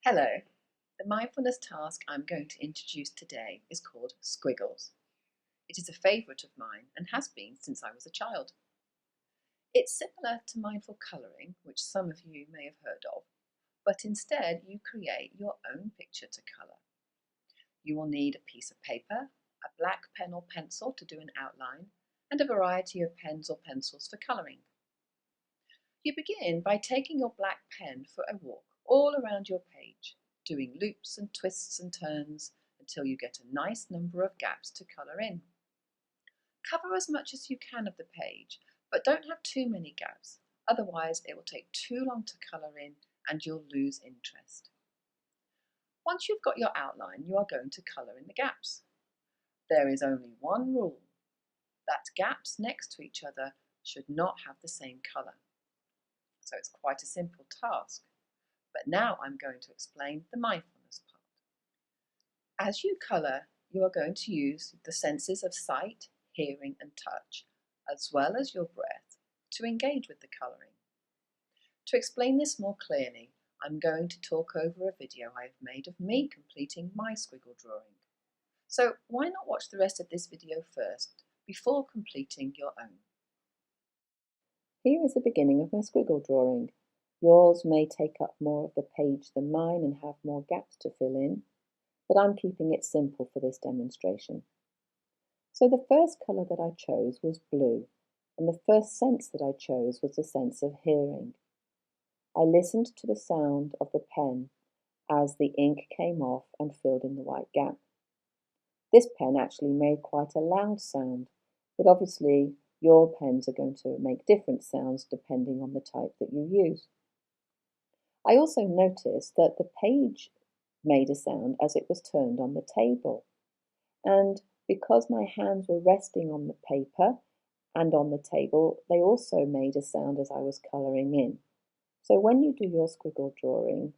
Hello. The mindfulness task I'm going to introduce today is called squiggles. It is a favourite of mine and has been since I was a child. It's similar to mindful colouring, which some of you may have heard of, but instead you create your own picture to colour. You will need a piece of paper, a black pen or pencil to do an outline, and a variety of pens or pencils for colouring. You begin by taking your black pen for a walk all around your page, doing loops and twists and turns until you get a nice number of gaps to colour in. Cover as much as you can of the page, but don't have too many gaps, otherwise it will take too long to colour in and you'll lose interest. Once you've got your outline, you are going to colour in the gaps. There is only one rule, that gaps next to each other should not have the same colour. So it's quite a simple task. But now I'm going to explain the mindfulness part. As you colour, you are going to use the senses of sight, hearing and touch, as well as your breath, to engage with the colouring. To explain this more clearly, I'm going to talk over a video I have made of me completing my squiggle drawing. So why not watch the rest of this video first, before completing your own? Here is the beginning of my squiggle drawing. Yours may take up more of the page than mine and have more gaps to fill in, but I'm keeping it simple for this demonstration. So the first colour that I chose was blue, and the first sense that I chose was the sense of hearing. I listened to the sound of the pen as the ink came off and filled in the white gap. This pen actually made quite a loud sound, but obviously your pens are going to make different sounds depending on the type that you use. I also noticed that the page made a sound as it was turned on the table, and because my hands were resting on the paper and on the table, they also made a sound as I was colouring in. So when you do your squiggle drawing,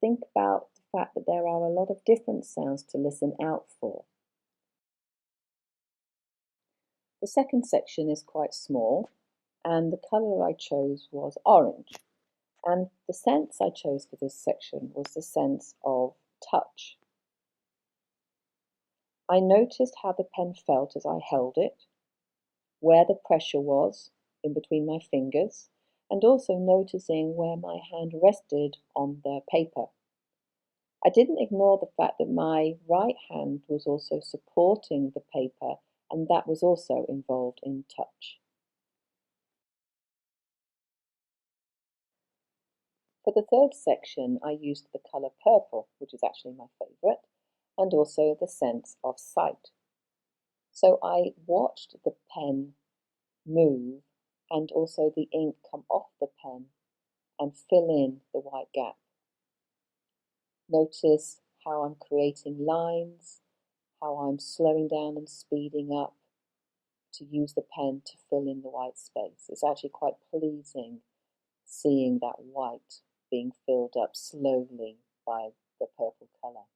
think about the fact that there are a lot of different sounds to listen out for. The second section is quite small, and the colour I chose was orange. And the sense I chose for this section was the sense of touch. I noticed how the pen felt as I held it, where the pressure was in between my fingers, and also noticing where my hand rested on the paper. I didn't ignore the fact that my right hand was also supporting the paper, and that was also involved in touch. For the third section, I used the colour purple, which is actually my favourite, and also the sense of sight. So I watched the pen move and also the ink come off the pen and fill in the white gap. Notice how I'm creating lines, how I'm slowing down and speeding up to use the pen to fill in the white space. It's actually quite pleasing seeing that white being filled up slowly by the purple colour.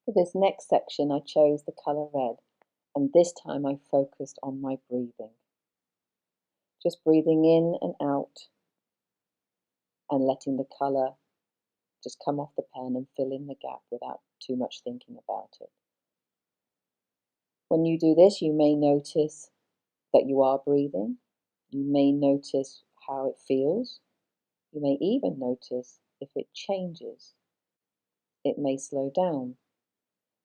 For this next section, I chose the colour red, and this time I focused on my breathing. Just breathing in and out and letting the colour just come off the pen and fill in the gap without too much thinking about it. When you do this, you may notice that you are breathing. You may notice how it feels. You may even notice if it changes. It may slow down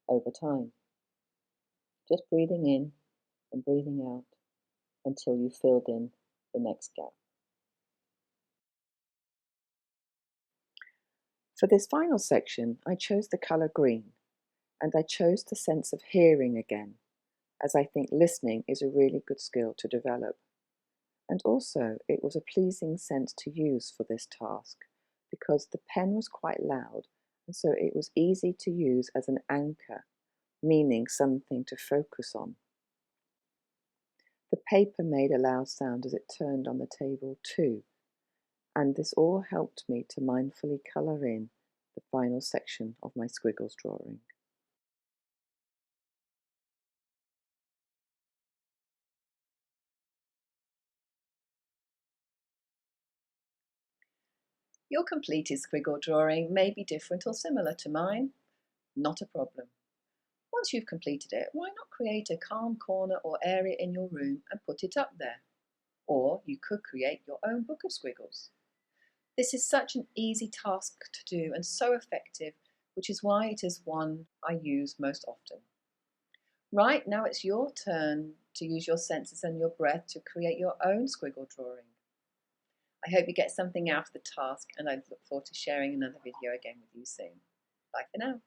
over time. Just breathing in and breathing out until you filled in the next gap. For this final section, I chose the colour green, and I chose the sense of hearing again, as I think listening is a really good skill to develop. And also, it was a pleasing sense to use for this task, because the pen was quite loud, and so it was easy to use as an anchor, meaning something to focus on. The paper made a loud sound as it turned on the table too, and this all helped me to mindfully colour in the final section of my squiggles drawing. Your completed squiggle drawing may be different or similar to mine. Not a problem. Once you've completed it, why not create a calm corner or area in your room and put it up there? Or you could create your own book of squiggles. This is such an easy task to do and so effective, which is why it is one I use most often. Right, now it's your turn to use your senses and your breath to create your own squiggle drawing. I hope you get something out of the task, and I look forward to sharing another video again with you soon. Bye for now.